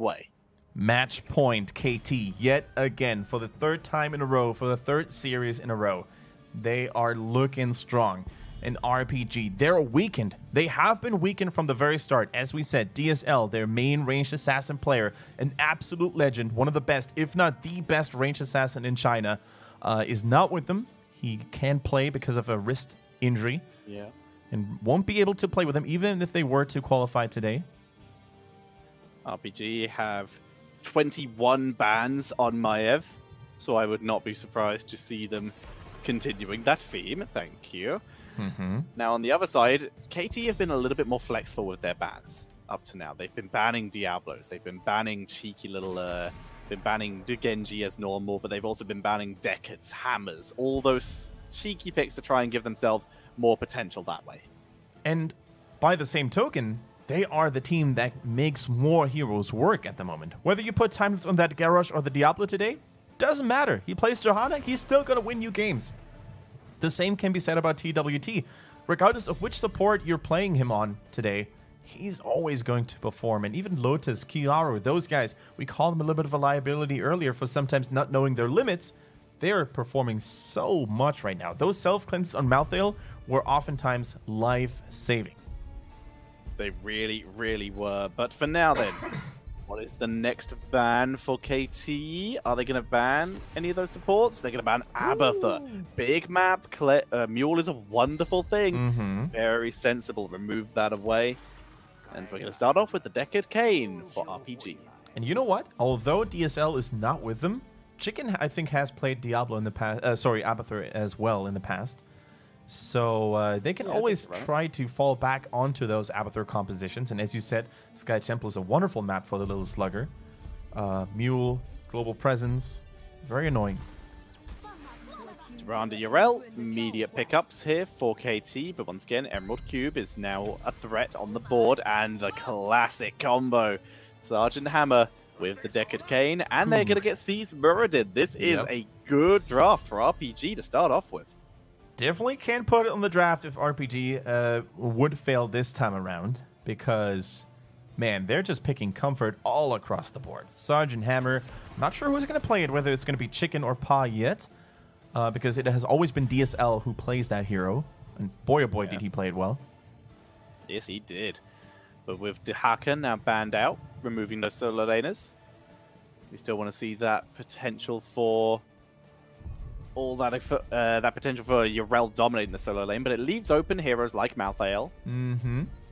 way. Match point, KT, yet again, for the third time in a row, for the third series in a row. They are looking strong. And RPG, they're weakened. They have been weakened from the very start. As we said, DSL, their main ranged assassin player, an absolute legend, one of the best, if not the best ranged assassin in China, is not with them. He can't play because of a wrist injury. Yeah. And won't be able to play with them, even if they were to qualify today. RPG have 21 bans on Maev, so I would not be surprised to see them continuing that theme. Thank you. Now, on the other side, KT have been a little bit more flexible with their bans up to now. They've been banning Diablos. They've been banning cheeky little... been banning Genji as normal, but they've also been banning Decades, Hammers, all those cheeky picks to try and give themselves more potential that way. And by the same token, they are the team that makes more heroes work at the moment. Whether you put Timeless on that Garrosh or the Diablo today, doesn't matter. He plays Johanna, he's still going to win you games. The same can be said about TWT. Regardless of which support you're playing him on today, he's always going to perform. And even Lotus, Kiaru, those guys, we called them a little bit of a liability earlier for sometimes not knowing their limits. They're performing so much right now. Those self-cleanses on Malthael were oftentimes life-saving. They really, really were. But for now then, what is the next ban for KT? Are they going to ban any of those supports? They're going to ban Abathur. Big map. Mule is a wonderful thing. Very sensible. Remove that away. And we're going to start off with the Decade Kane for RPG. And you know what? Although DSL is not with them, Chicken, I think, has played Diablo in the past. Abathur as well in the past. So they can always try to fall back onto those Abathur compositions. And as you said, Sky Temple is a wonderful map for the little slugger. Mule, Global Presence, very annoying. Tyrande Yrel, immediate pickups here for KT, but once again, Emerald Cube is now a threat on the board, and a classic combo. Sergeant Hammer with the Decade Kane, and they're going to get seized Muradin. This is a good draft for RPG to start off with. Definitely can't put it on the draft if RPG would fail this time around, because, man, they're just picking comfort all across the board. Sergeant Hammer, not sure who's going to play it, whether it's going to be Chicken or Pa yet, because it has always been DSL who plays that hero, and boy oh boy did he play it well. Yes, he did. But with Dehaka now banned out, removing those solo laners, we still want to see that potential for... all that potential for Yrel dominating the solo lane, but it leaves open heroes like Malthael,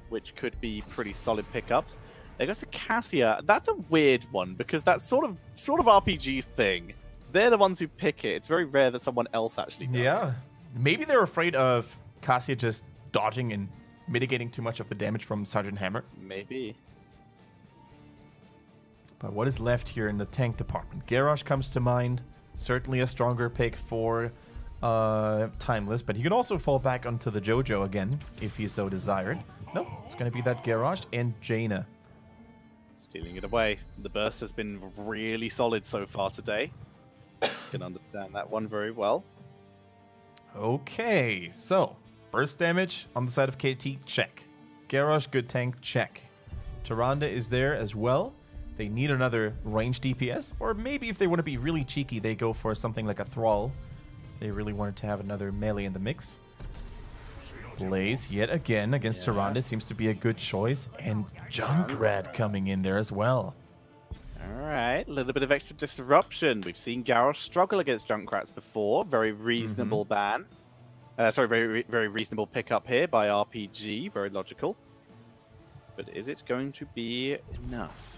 which could be pretty solid pickups. There goes the Cassia. That's a weird one because that's sort of RPG's thing. They're the ones who pick it. It's very rare that someone else actually does. Yeah, maybe they're afraid of Cassia just dodging and mitigating too much of the damage from Sergeant Hammer. Maybe. But what is left here in the tank department? Garrosh comes to mind. Certainly a stronger pick for Timeless, but he can also fall back onto the JoJo again if he so desired. No, it's going to be that Garrosh and Jaina. Stealing it away. The burst has been really solid so far today. Can understand that one very well. Okay, so burst damage on the side of KT, check. Garrosh, good tank, check. Tyrande is there as well. They need another range DPS, or maybe if they want to be really cheeky, they go for something like a Thrall. They really wanted to have another melee in the mix. Blaze, yet again, against Tyrande seems to be a good choice. And Junkrat coming in there as well. Alright, a little bit of extra disruption. We've seen Garrosh struggle against Junkrats before. Very reasonable ban. Very reasonable pickup here by RPG. Very logical. But is it going to be enough?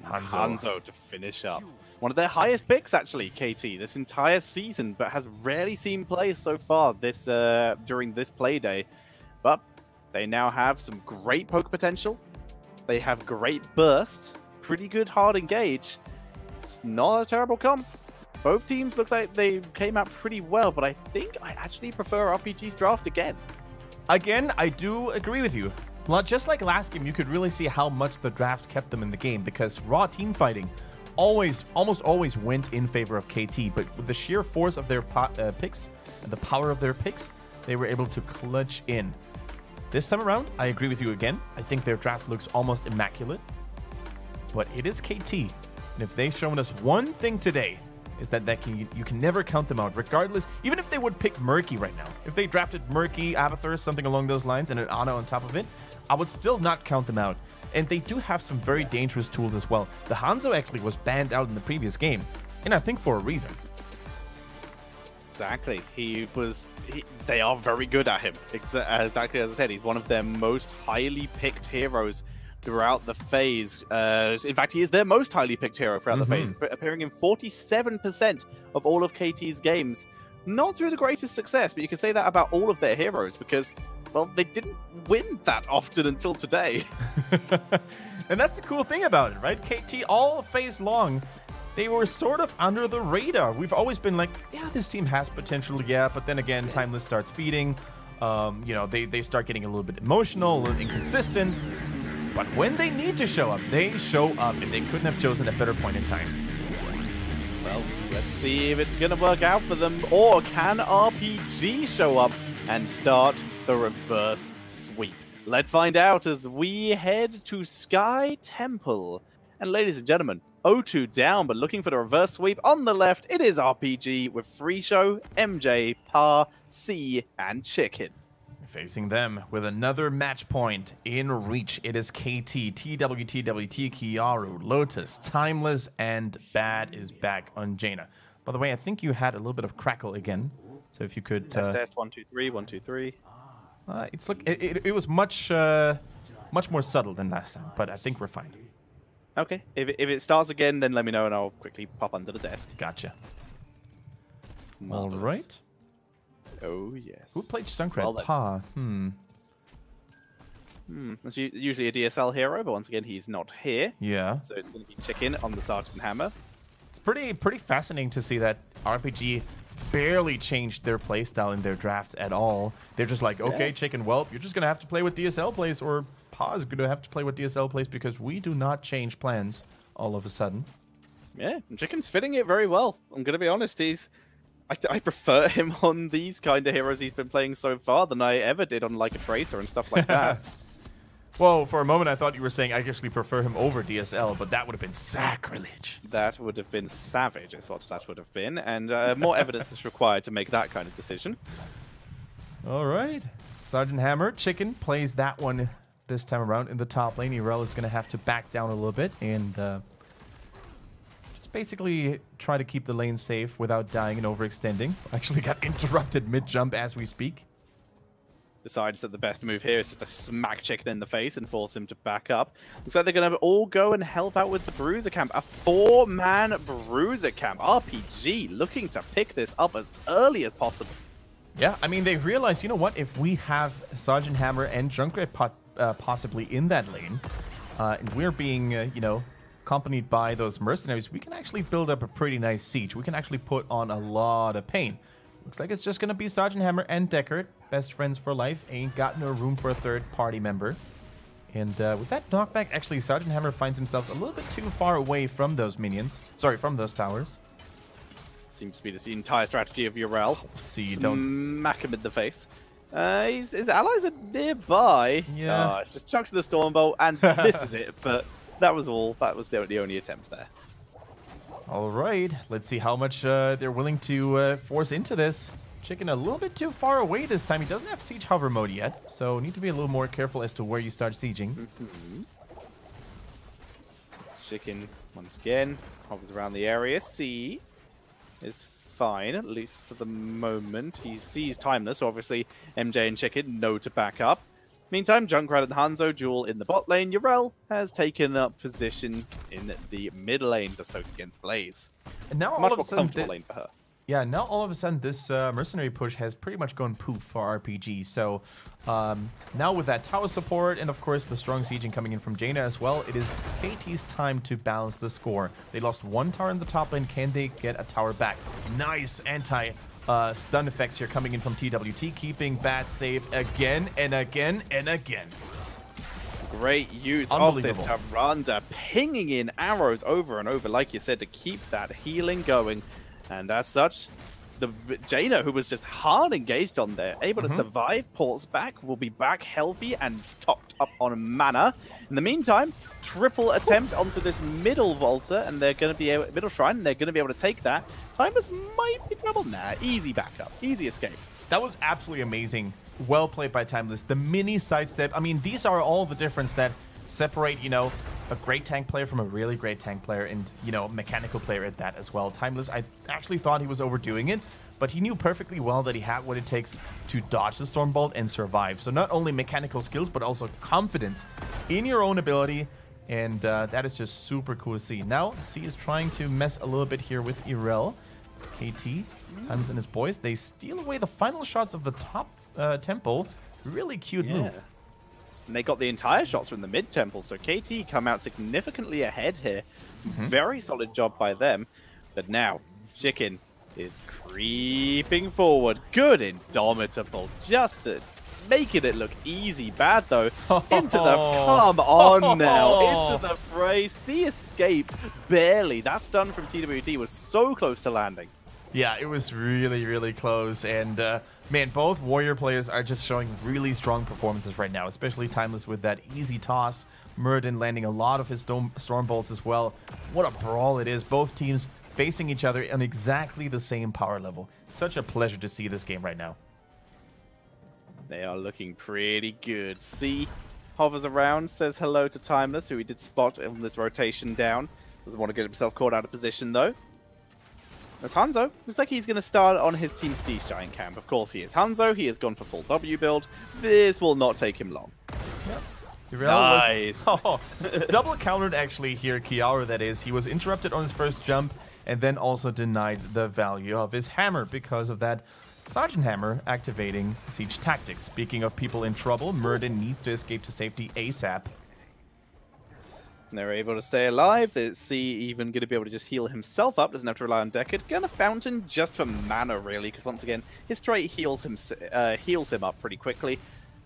Hanzo to finish up. One of their highest picks, actually, KT, this entire season, but has rarely seen play so far this during this play day. But they now have some great poke potential. They have great burst, pretty good hard engage. It's not a terrible comp. Both teams look like they came out pretty well, but I think I actually prefer RPG's draft again. Again, I do agree with you. Well, just like last game, you could really see how much the draft kept them in the game, because raw team fighting almost always went in favor of KT, but with the sheer force of their picks and the power of their picks, they were able to clutch in. This time around, I agree with you again. I think their draft looks almost immaculate. but it is KT. And if they've shown us one thing today, is that you can never count them out, regardless. Even if they would pick Murky right now, if they drafted Murky, Abathur, something along those lines, and an Ana on top of it, I would still not count them out. And they do have some very dangerous tools as well. The Hanzo actually was banned out in the previous game, and I think for a reason. Exactly. They are very good at him. Exactly as I said, he's one of their most highly picked heroes throughout the phase. In fact, he is their most highly picked hero throughout the phase, appearing in 47% of all of KT's games. Not through the greatest success, but you can say that about all of their heroes because, well, they didn't win that often until today. And that's the cool thing about it, right? KT all phase long, they were sort of under the radar. We've always been like, yeah, this team has potential, yeah, but then again, Timeless starts feeding. You know, they start getting a little bit emotional, a little inconsistent. But when they need to show up, they show up, and they couldn't have chosen a better point in time. Well, let's see if it's going to work out for them, or can RPG show up and start the reverse sweep? Let's find out as we head to Sky Temple. And ladies and gentlemen, 0-2 down, but looking for the reverse sweep. On the left, it is RPG with Free Show, MJ, Pa, C, and Chicken. Facing them with another match point in reach, it is KT, TWTWT, Kiaru, Lotus, Timeless, and Bad is back on Jaina. By the way, I think you had a little bit of crackle again, so if you could... Test, 1, 2, 3, 1, 2, 3. It was much more subtle than last time, but I think we're fine. Okay, if it starts again, then let me know and I'll quickly pop under the desk. Gotcha. Marvelous. All right. Oh, yes. Who played Junkrat? Well, Pa. That's usually a DSL hero, but once again, he's not here. Yeah. So it's going to be Chicken on the Sergeant Hammer. It's pretty fascinating to see that RPG barely changed their playstyle in their drafts at all. They're just like, okay, Chicken, well, you're just going to have to play with DSL plays, or Pa's going to have to play with DSL plays because we do not change plans all of a sudden. Yeah, and Chicken's fitting it very well. I'm going to be honest, I prefer him on these kind of heroes he's been playing so far than I ever did on like a Tracer and stuff like that. Well, for a moment I thought you were saying I actually prefer him over DSL, but that would have been sacrilege. That would have been savage is what that would have been, and more evidence is required to make that kind of decision. All right. Sergeant Hammer, Chicken plays that one this time around in the top lane. Urel is going to have to back down a little bit and... basically try to keep the lane safe without dying and overextending. Actually got interrupted mid-jump as we speak. Decides that the best move here is just to smack Chicken in the face and force him to back up. Looks like they're going to all go and help out with the Bruiser Camp. A 4-man Bruiser Camp. RPG looking to pick this up as early as possible. Yeah, I mean, they realize, you know what, if we have Sergeant Hammer and Junkrat possibly in that lane, and we're being, you know, accompanied by those mercenaries, we can actually build up a pretty nice siege. We can actually put on a lot of pain. Looks like it's just going to be Sergeant Hammer and Deckard, best friends for life. Ain't got no room for a third party member. And with that knockback, actually, Sergeant Hammer finds himself a little bit too far away from those minions. Sorry, from those towers. Seems to be the entire strategy of Urel. See, smack him in the face. His allies are nearby. Yeah. Just chucks the Stormbolt, and this is it. But that was all. That was the only attempt there. All right. Let's see how much they're willing to force into this. Chicken a little bit too far away this time. He doesn't have siege hover mode yet, so need to be a little more careful as to where you start sieging. Chicken, once again, hovers around the area. C is fine, at least for the moment. He sees Timeless, so obviously MJ and Chicken know to back up. Meantime, Junkrat and Hanzo duel in the bot lane. Urel has taken up position in the mid lane to soak against Blaze. And now Much more comfortable lane for her. Yeah, now all of a sudden this mercenary push has pretty much gone poof for RPG. So now with that tower support and of course the strong sieging coming in from Jaina as well, it is KT's time to balance the score. They lost one tower in the top lane. Can they get a tower back? Nice anti-stun effects here coming in from TWT, keeping Bad safe again and again and again. Great use of this Tyrande, pinging in arrows over and over, like you said, to keep that healing going. And as such, the Jaina, who was just hard engaged on there, able to survive, ports back, will be back healthy and topped up on mana. In the meantime, triple attempt onto this middle Volta, and they're going to be able, middle shrine, and they're going to be able to take that. Timeless might be trouble. Nah, easy backup, easy escape. That was absolutely amazing. Well played by Timeless. The mini sidestep. I mean, these are all the difference that separate, you know, a great tank player from a really great tank player, and, you know, mechanical player at that as well. Timeless, I actually thought he was overdoing it, but he knew perfectly well that he had what it takes to dodge the Stormbolt and survive. So not only mechanical skills, but also confidence in your own ability, and that is just super cool to see. Now, C is trying to mess a little bit here with Irel. KT, Timeless and his boys, they steal away the final shots of the top temple. Really cute move. And they got the entire shots from the mid-temple, so KT come out significantly ahead here. Very solid job by them. But now, Chicken is creeping forward. Good Indomitable, just to making it look easy. Bad, though. Into the... Come on now. Into the fray. C escapes barely. That stun from TWT was so close to landing. Yeah, it was really, really close. And, man, both Warrior players are just showing really strong performances right now, especially Timeless with that easy toss. Muradin landing a lot of his storm bolts as well. What a brawl it is. Both teams facing each other on exactly the same power level. Such a pleasure to see this game right now. They are looking pretty good. C hovers around, says hello to Timeless, who he did spot on this rotation down. Doesn't want to get himself caught out of position, though. As Hanzo, looks like he's going to start on his Team Siege Giant camp. Of course he is Hanzo, he has gone for full W build. This will not take him long. Yep. Nice. Double countered actually here, Kiara that is. He was interrupted on his first jump and then also denied the value of his hammer because of that Sergeant Hammer activating Siege Tactics. Speaking of people in trouble, Muradin needs to escape to safety ASAP. They're able to stay alive. C even going to be able to just heal himself up. Doesn't have to rely on Deckard. Gonna Fountain just for mana, really, because once again, his trait heals him up pretty quickly.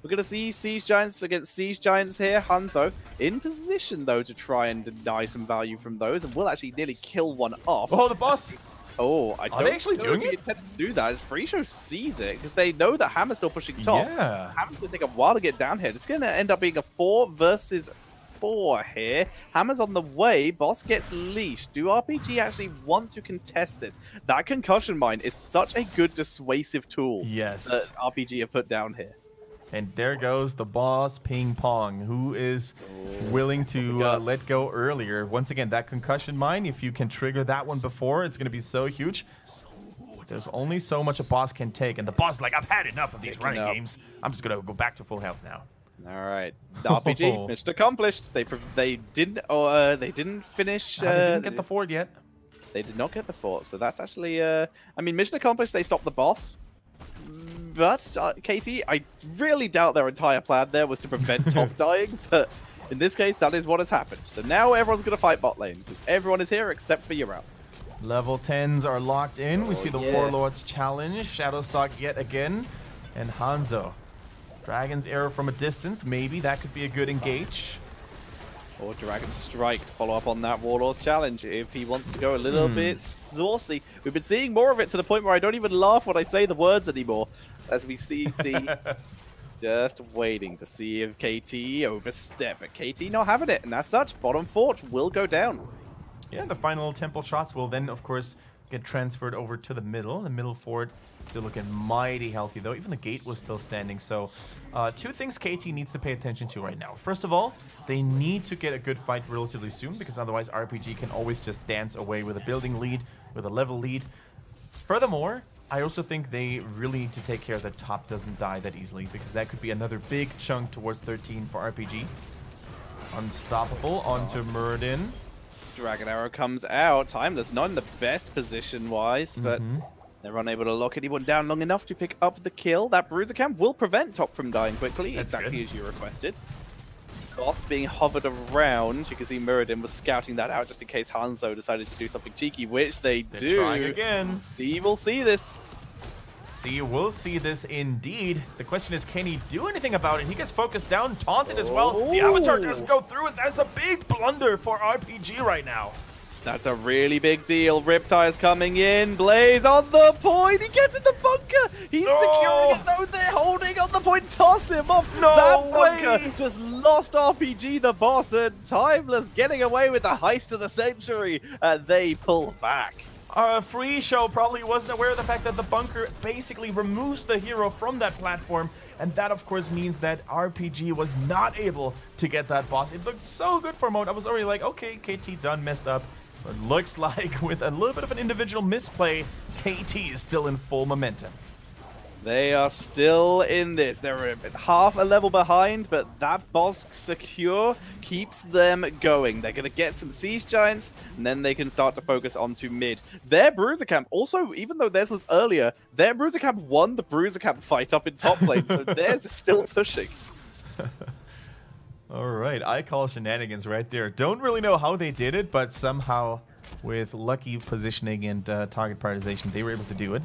We're going to see Siege Giants against Siege Giants here. Hanzo in position, though, to try and deny some value from those, and will actually nearly kill one off. Oh, the boss! Oh, I don't Are they actually know doing if he it? intended to do that. As Freeshow sees it, because they know that Hammer's still pushing top. Yeah. Hammer's going to take a while to get down here. It's going to end up being a 4 versus 4 here. Hammer's on the way. Boss gets leashed. Do RPG actually want to contest this? That concussion mine is such a good dissuasive tool. Yes. That RPG have put down here. And there goes the boss Ping Pong, who is willing to let go earlier. Once again, that concussion mine, if you can trigger that one before, it's going to be so huge. There's only so much a boss can take. And the boss is like, I've had enough of these running games. I'm just going to go back to full health now. All right, the RPG mission accomplished. They didn't finish. They didn't get the fort yet. They did not get the fort, so that's actually. I mean, mission accomplished. They stopped the boss, but Katie, I really doubt their entire plan there was to prevent top dying. But in this case, that is what has happened. So now everyone's gonna fight bot lane because everyone is here except for Yrel. Level 10s are locked in. We see the Warlords challenge, Shadowstalk yet again, and Hanzo. Dragon's Arrow from a distance, maybe that could be a good engage. Or Dragon's Strike to follow up on that Warlord's challenge if he wants to go a little bit saucy. We've been seeing more of it to the point where I don't even laugh when I say the words anymore. As we see just waiting to see if KT overstep. But KT not having it, and as such, bottom fort will go down. Yeah, the final temple shots will then, of course, get transferred over to the middle. The middle fort still looking mighty healthy, though. Even the gate was still standing. So, two things KT needs to pay attention to right now. First of all, they need to get a good fight relatively soon, because otherwise RPG can always just dance away with a building lead, with a level lead. Furthermore, I also think they really need to take care that top doesn't die that easily, because that could be another big chunk towards 13 for RPG. Unstoppable onto Muradin. Dragon Arrow comes out. Timeless not in the best position-wise, but they're unable to lock anyone down long enough to pick up the kill. That Bruiser Camp will prevent top from dying quickly, exactly as you requested. Boss being hovered around. You can see Muradin was scouting that out just in case Hanzo decided to do something cheeky, which they're do. Trying again. C will see this. C will see this indeed. The question is, can he do anything about it? He gets focused down, taunted as well. The Avatar does go through it. That's a big blunder for RPG right now. That's a really big deal. Riptide's coming in. Blaze on the point. He gets in the bunker. He's securing it, though. They're holding on the point. Toss him off. No that bunker way. just lost RPG, the boss, and Timeless getting away with the heist of the century. They pull back. Free Show probably wasn't aware of the fact that the bunker basically removes the hero from that platform. And that, of course, means that RPG was not able to get that boss. It looked so good for a moment. I was already like, okay, KT done messed up. But looks like with a little bit of an individual misplay, KT is still in full momentum. They are still in this. They're half a level behind, but that boss secure keeps them going. They're going to get some Siege Giants, and then they can start to focus onto mid. Their Bruiser Camp, also, even though theirs was earlier, their Bruiser Camp won the Bruiser Camp fight up in top lane, so theirs is still pushing. All right, I call shenanigans right there. Don't really know how they did it, but somehow with lucky positioning and target prioritization, they were able to do it.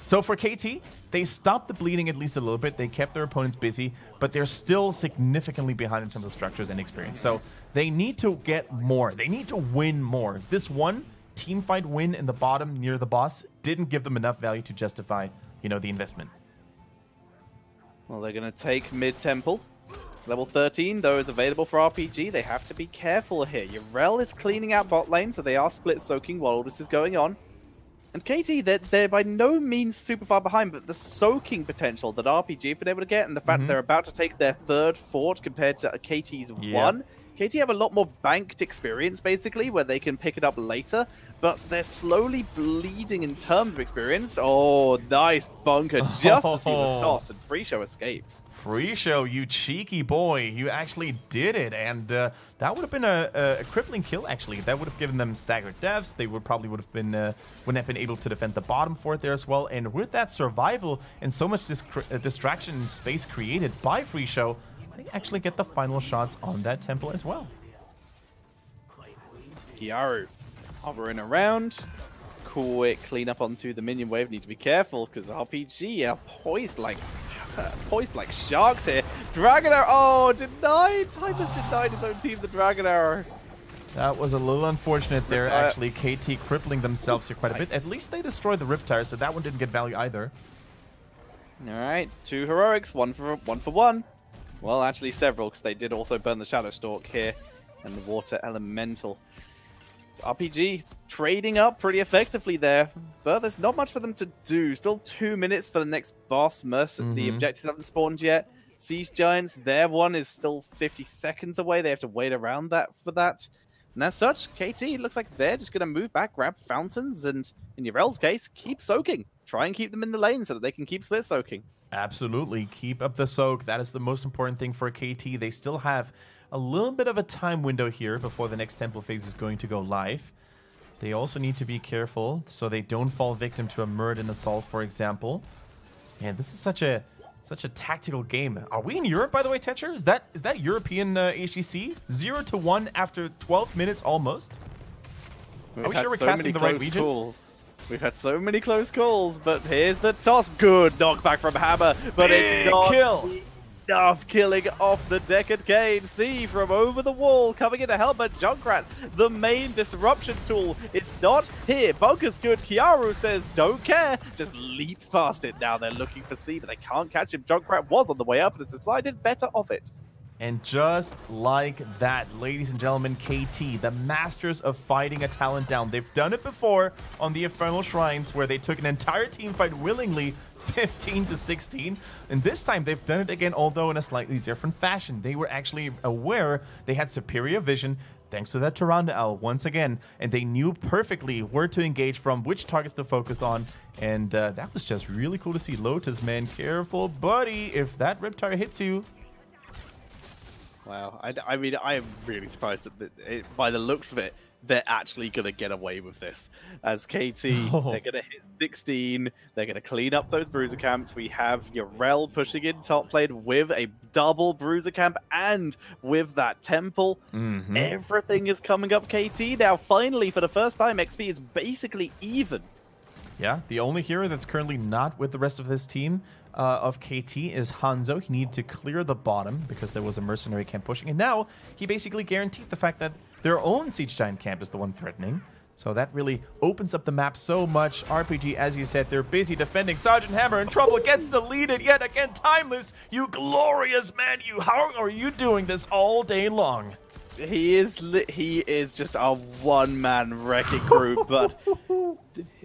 So for KT, they stopped the bleeding at least a little bit. They kept their opponents busy, but they're still significantly behind in terms of structures and experience. So they need to get more. They need to win more. This one team fight win in the bottom near the boss didn't give them enough value to justify, you know, the investment. Well, they're going to take mid-temple. Level 13, though, is available for RPG. They have to be careful here. Yrel is cleaning out bot lane, so they are split soaking while all this is going on. And KT, they're by no means super far behind, but the soaking potential that RPG have been able to get, and the fact that they're about to take their third fort compared to KT's one, KT have a lot more banked experience, basically, where they can pick it up later, but they're slowly bleeding in terms of experience. Oh, nice bunker, just as he was tossed, and Free Show escapes. Free Show, you cheeky boy, you actually did it, and that would have been a crippling kill, actually. That would have given them staggered deaths. They would probably wouldn't have been able to defend the bottom fort there as well, and with that survival and so much distraction space created by Free Show, they actually get the final shots on that temple as well. Kiaru hovering around. Quick cleanup onto the minion wave. Need to be careful because RPG are poised like sharks here. Dragon Arrow, oh, denied. Timeless denied his own team the Dragon Arrow. That was a little unfortunate there, actually. KT crippling themselves here quite a bit. At least they destroyed the Riptire, so that one didn't get value either. All right, 2 heroics, one for one. Well, actually several, because they did also burn the Shadow Stalk here and the Water Elemental. RPG trading up pretty effectively there, but there's not much for them to do. Still 2 minutes for the next boss. The objectives haven't spawned yet. Siege Giants, their one is still 50 seconds away. They have to wait around that for that. And as such, KT looks like they're just going to move back, grab fountains, and in Yrel's case, keep soaking. Try and keep them in the lane so that they can keep split soaking. Absolutely. Keep up the soak. That is the most important thing for KT. They still have a little bit of a time window here before the next temple phase is going to go live. They also need to be careful so they don't fall victim to a Muradin assault, for example. Man, this is such a tactical game. Are we in Europe, by the way, Tetcher? Is that European HGC? 0-1 after 12 minutes almost? Are we sure we're casting the right region? We've had so many close calls, but here's the toss. Good knockback from Hammer, but it's not enough. Killing off the Decade C from over the wall, coming in to help, but Junkrat, the main disruption tool, it's not here. Bunker's good. Kiaru says, don't care. Just leaps past it. Now they're looking for C, but they can't catch him. Junkrat was on the way up and has decided better off it. And just like that, ladies and gentlemen, KT, the masters of fighting a talent down. They've done it before on the Infernal Shrines where they took an entire team fight willingly, 15-16. And this time they've done it again, although in a slightly different fashion. They were actually aware they had superior vision, thanks to that Tyrande Owl once again. And they knew perfectly where to engage from, which targets to focus on. And that was just really cool to see. Lotus, man, careful, buddy. If that Riptire hits you... Wow, I mean, I am really surprised that by the looks of it, they're actually going to get away with this. As KT, they're going to hit 16, they're going to clean up those Bruiser Camps. We have Yrel pushing in top lane with a double Bruiser Camp and with that Temple. Everything is coming up KT now. Finally, for the first time, XP is basically even. Yeah, the only hero that's currently not with the rest of this team of KT is Hanzo. He needed to clear the bottom because there was a mercenary camp pushing. And now he basically guaranteed the fact that their own Siege Giant camp is the one threatening. So that really opens up the map so much. RPG, as you said, they're busy defending. Sergeant Hammer in trouble, gets deleted yet again. Timeless, you glorious man, how are you doing this all day long? He is just a one-man wrecking crew, but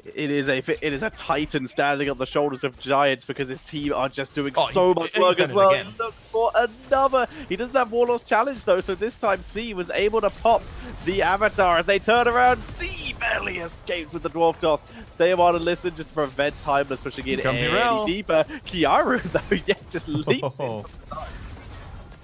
it is a titan standing on the shoulders of giants because his team are just doing so much work as well. He looks for another. He doesn't have Warlord's Challenge though, so this time C was able to pop the Avatar as they turn around. C barely escapes with the Dwarf Toss. Stay a while and listen just to prevent Timeless pushing in any deeper. Kiaru though, yeah, just leaps in.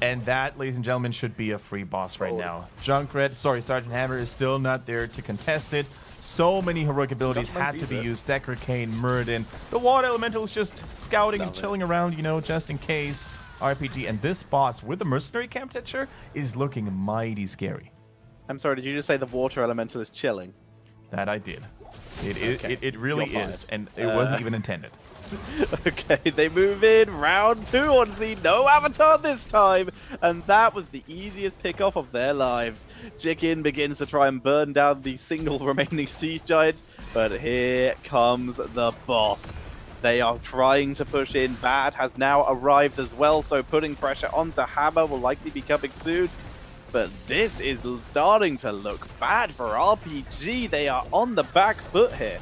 And that, ladies and gentlemen, should be a free boss right now. Sergeant Hammer is still not there to contest it. So many heroic abilities had to be used. Decker, Kane, Muradin. The Water Elemental is just scouting and chilling around, you know, just in case. RPG. And this boss with the Mercenary Camp texture is looking mighty scary. I'm sorry, did you just say the Water Elemental is chilling? That I did. It really is, and it wasn't even intended. Okay, they move in. Round 2 on C. No Avatar this time. And that was the easiest pickoff of their lives. Chicken begins to try and burn down the single remaining Siege Giant. But here comes the boss. They are trying to push in. Bad has now arrived as well, so putting pressure onto Hammer will likely be coming soon. But this is starting to look bad for RPG. They are on the back foot here.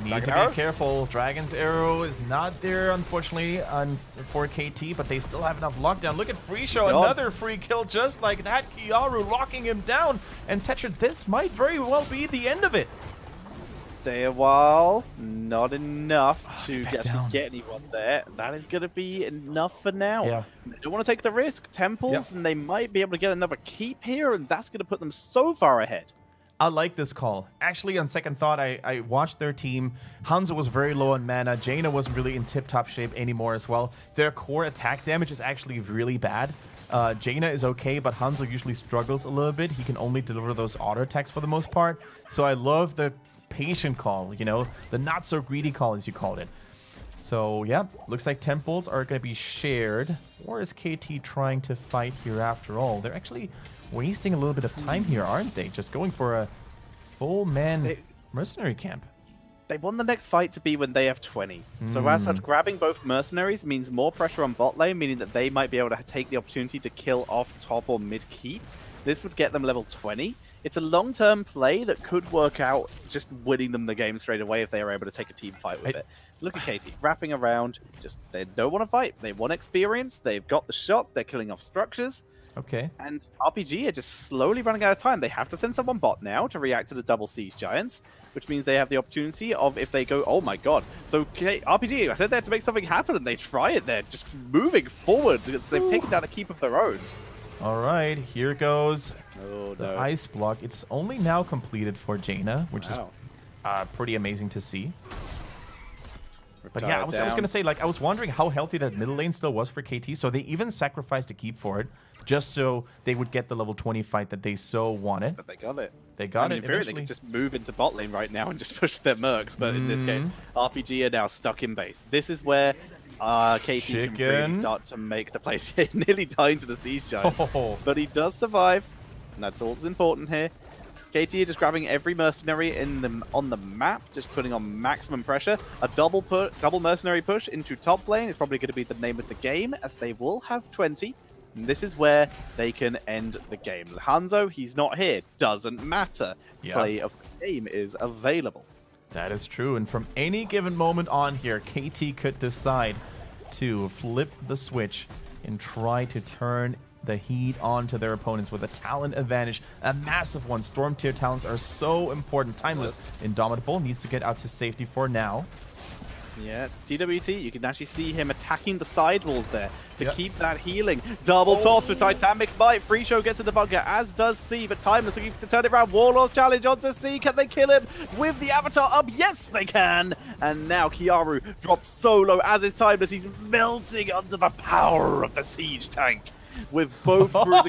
Need to be careful. Dragon's Arrow is not there, unfortunately, for KT, but they still have enough lockdown. Look at Free Show, another free kill just like that. Kiaru locking him down. And Tetra, this might very well be the end of it. Stay a while. Not enough to get anyone there. That is going to be enough for now. Yeah. They don't want to take the risk. Temples, and they might be able to get another keep here, and that's going to put them so far ahead. I like this call. Actually, on second thought, I watched their team. Hanzo was very low on mana. Jaina wasn't really in tip-top shape anymore as well. Their core attack damage is actually really bad. Jaina is okay, but Hanzo usually struggles a little bit. He can only deliver those auto attacks for the most part. So I love the patient call, you know, the not-so-greedy call, as you called it. So, yeah, looks like temples are going to be shared. Or is KT trying to fight here after all? They're actually wasting a little bit of time here, aren't they? Just going for a full-man mercenary camp. They want the next fight to be when they have 20. So as such, grabbing both mercenaries means more pressure on bot lane, meaning that they might be able to take the opportunity to kill off top or mid keep. This would get them level 20. It's a long-term play that could work out just winning them the game straight away if they are able to take a team fight with it. Look at KT, wrapping around. Just they don't want to fight. They want experience. They've got the shots. They're killing off structures. Okay. And RPG are just slowly running out of time. They have to send someone bot now to react to the double Siege Giants, which means they have the opportunity of, if they go, oh my god. So RPG, I said they had to make something happen, and they try it. They're just moving forward. They've taken down a keep of their own. All right, here goes the ice block. It's only now completed for Jaina, which is pretty amazing to see. But yeah, I was going to say, like, I was wondering how healthy that middle lane still was for KT, so they even sacrificed a keep for it, just so they would get the level 20 fight that they so wanted. But they got it. They got it. In theory, they could just move into bot lane right now and just push their mercs, but in this case, RPG are now stuck in base. This is where KT can really start to make the place. Nearly dying to the Siege Giants, but he does survive, and that's all that's important here. KT are just grabbing every mercenary on the map, just putting on maximum pressure. A double mercenary push into top lane is probably going to be the name of the game, as they will have 20. And this is where they can end the game. Hanzo, he's not here. Doesn't matter. Play of the game is available. That is true. And from any given moment on here, KT could decide to flip the switch and try to turn the heat onto their opponents with a talent advantage, a massive one. Storm tier talents are so important. Timeless, Indomitable needs to get out to safety for now. Yeah, DWT, you can actually see him attacking the sidewalls there to keep that healing. Double toss with Titanic Bite. Free Show gets in the bunker, as does C, but Timeless looking to turn it around. Warlord's Challenge onto C. Can they kill him with the Avatar up? Yes, they can. And now Kiaru drops solo, as is Timeless. He's melting under the power of the Siege Tank, with both crews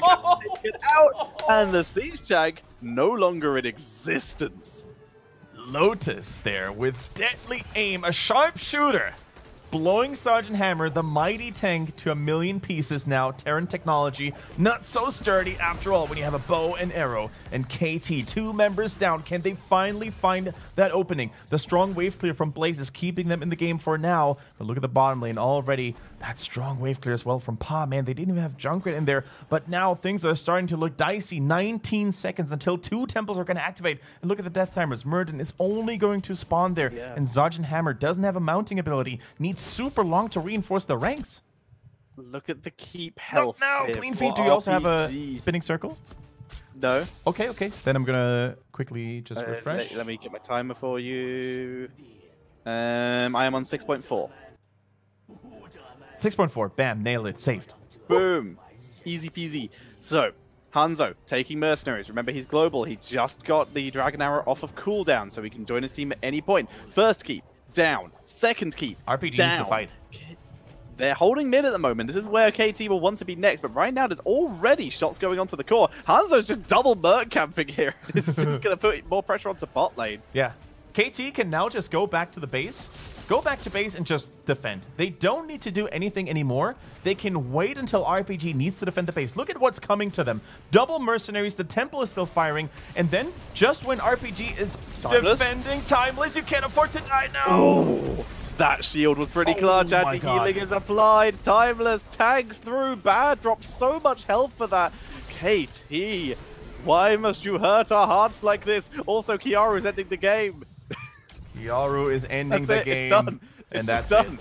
taken out, and the Siege Tank no longer in existence. Lotus there with deadly aim, a sharpshooter. blowing Sergeant Hammer, the mighty tank, to a million pieces now. Terran technology, not so sturdy after all when you have a bow and arrow. And KT, 2 members down. Can they finally find that opening? The strong wave clear from Blaze is keeping them in the game for now. But look at the bottom lane already. That strong wave clear as well from Pa. Man, they didn't even have Junkrat in there. But now things are starting to look dicey. 19 seconds until 2 temples are going to activate. And look at the death timers. Murden is only going to spawn there. Yeah. And Sergeant Hammer doesn't have a mounting ability. Needs super long to reinforce the ranks. Look at the keep health. No, here clean for feed. Do you also have a RPG. spinning circle? No. Okay. Then I'm going to quickly just refresh. Let me get my timer for you. I am on 6.4. 6.4. Bam. Nailed it. Saved. Boom. Easy peasy. So, Hanzo taking mercenaries. Remember, he's global. He just got the Dragon Arrow off of cooldown, so he can join his team at any point. First keep, down. Second keep, RPG down. needs to fight. They're holding mid at the moment. This is where KT will want to be next, but right now there's already shots going onto the core. Hanzo's just double merc camping here. It's just going to put more pressure onto bot lane. Yeah. KT can now just go back to the base. Go back to base and just defend. They don't need to do anything anymore. They can wait until RPG needs to defend the base. Look at what's coming to them. Double mercenaries, the temple is still firing, and then just when RPG is defending Timeless, you can't afford to die now. Oh, that shield was pretty clutch. Anti-healing is applied. Timeless tags through. Bad drops so much health for that. KT, why must you hurt our hearts like this? Also, Kiaru is ending the game. Kiaru is ending the game. It's done. And that's that's done. it.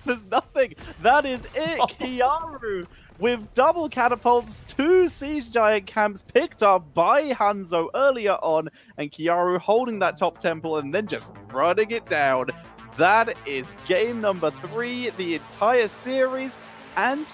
There's nothing. That is it. Kiaru with double catapults, 2 siege giant camps picked up by Hanzo earlier on, and Kiaru holding that top temple and then just running it down. That is game number 3, the entire series, and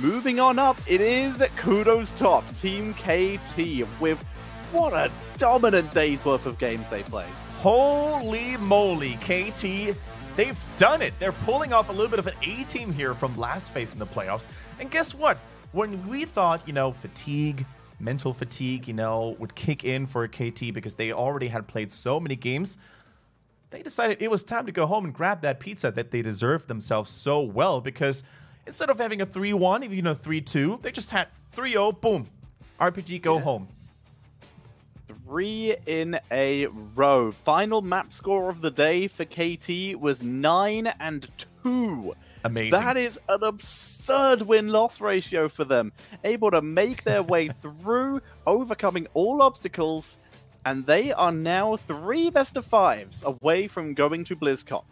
moving on up, it is Kudos top, Team KT, with what a dominant day's worth of games they played. Holy moly, KT, they've done it. They're pulling off a little bit of an A-team here from last phase in the playoffs. And guess what? When we thought, fatigue, mental fatigue, would kick in for KT because they already had played so many games, they decided it was time to go home and grab that pizza that they deserved themselves so well, because instead of having a 3-1, even a 3-2, they just had 3-0, boom, RPG go home. 3 in a row. Final map score of the day for KT was 9-2. Amazing. That is an absurd win-loss ratio for them. Able to make their way through, overcoming all obstacles, and they are now 3 best of 5s away from going to BlizzCon.